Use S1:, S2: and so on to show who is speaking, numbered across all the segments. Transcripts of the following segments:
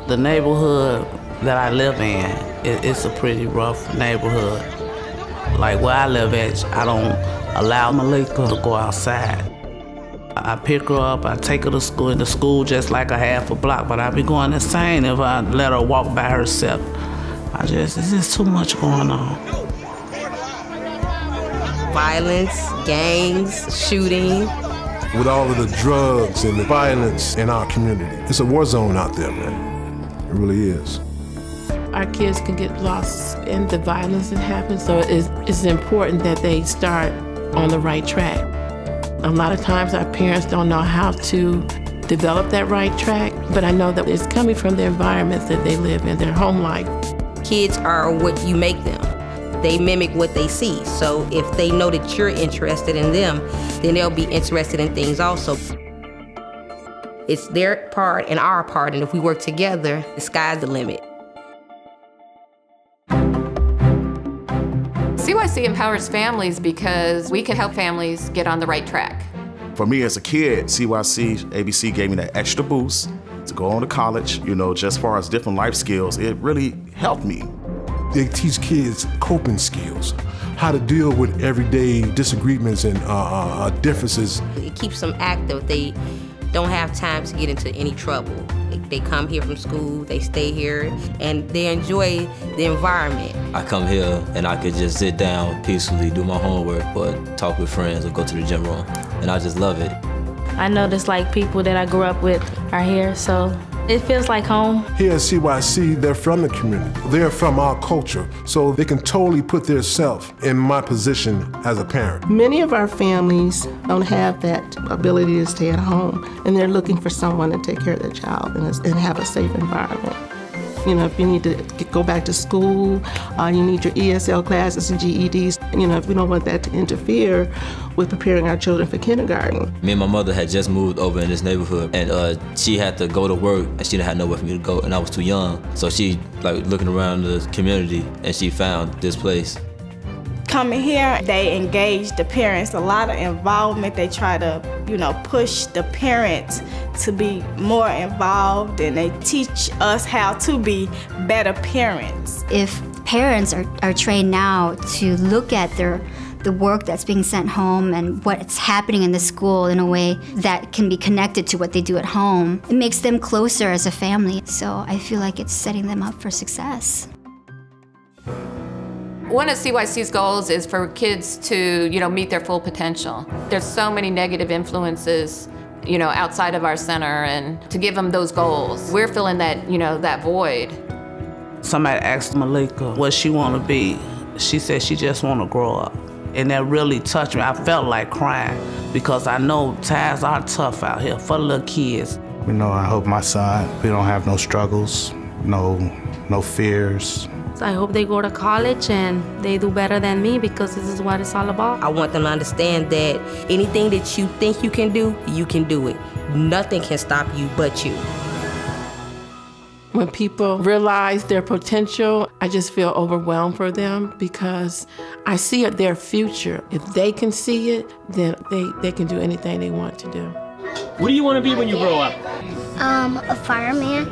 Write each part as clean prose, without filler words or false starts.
S1: The neighborhood that I live in, it's a pretty rough neighborhood. Like where I live at, I don't allow Malika to go outside. I pick her up, I take her to school just like a half a block, but I'd be going insane if I let her walk by herself. It's just too much going on. Violence, gangs, shooting.
S2: With all of the drugs and the violence in our community, it's a war zone out there, man. It really is.
S3: Our kids can get lost in the violence that happens, so it's important that they start on the right track. A lot of times our parents don't know how to develop that right track, but I know that it's coming from the environments that they live in, their home life. Kids are what you make them. They mimic what they see, so if they know that you're interested in them, then they'll be interested in things also. It's their part and our part, and if we work together, the sky's the limit.
S4: CYC empowers families because we can help families get on the right track.
S5: For me as a kid, CYC, ABC gave me that extra boost to go on to college, just as far as different life skills. It really helped me.
S2: They teach kids coping skills, how to deal with everyday disagreements and differences.
S3: It keeps them active. They don't have time to get into any trouble. They come here from school, they stay here, and they enjoy the environment.
S6: I come here and I could just sit down peacefully, do my homework, or talk with friends or go to the gym room, and I just love it.
S7: I notice like people that I grew up with are here, so it feels like home.
S2: Here at CYC, they're from the community. They're from our culture, so they can totally put their self in my position as a parent.
S3: Many of our families don't have that ability to stay at home, and they're looking for someone to take care of their child and have a safe environment. If you need to go back to school, you need your ESL classes and GEDs. If we don't want that to interfere with preparing our children for kindergarten.
S6: Me and my mother had just moved over in this neighborhood, and she had to go to work, and she didn't have nowhere for me to go, and I was too young. So she, looking around the community, and she found this place.
S8: Coming here, they engage the parents, a lot of involvement. They try to, push the parents to be more involved, and they teach us how to be better parents.
S9: If parents are trained now to look at the work that's being sent home and what's happening in the school in a way that can be connected to what they do at home, it makes them closer as a family. So I feel like it's setting them up for success.
S4: One of CYC's goals is for kids to, meet their full potential. There's so many negative influences, outside of our center, and to give them those goals. We're filling that, that void.
S1: Somebody asked Malika what she want to be. She said she just want to grow up. And that really touched me. I felt like crying because I know times are tough out here for little kids.
S10: I hope my son, we don't have no struggles, no fears.
S7: So I hope they go to college and they do better than me, because this is what it's all about.
S3: I want them to understand that anything that you think you can do it. Nothing can stop you but you. When people realize their potential, I just feel overwhelmed for them because I see their future. If they can see it, then they can do anything they want to do.
S11: What do you want to be when you grow up?
S12: A fireman,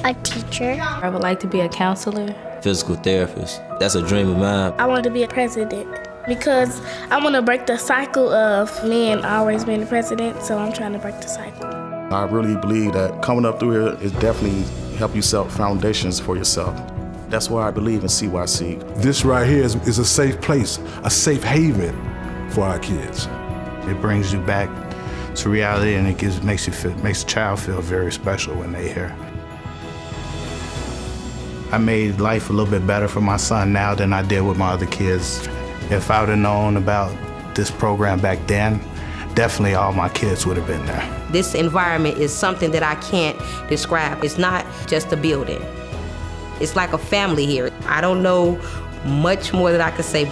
S12: a teacher.
S7: I would like to be a counselor.
S6: Physical therapist. That's a dream of mine.
S12: I want to be a president because I want to break the cycle of men always being the president, so I'm trying to break the cycle.
S5: I really believe that coming up through here is definitely help you set foundations for yourself. That's why I believe in CYC.
S2: This right here is a safe place, a safe haven for our kids.
S10: It brings you back to reality, and it makes the child feel very special when they're here. I made life a little bit better for my son now than I did with my other kids. If I would have known about this program back then, definitely all my kids would have been there.
S3: This environment is something that I can't describe. It's not just a building. It's like a family here. I don't know much more that I could say.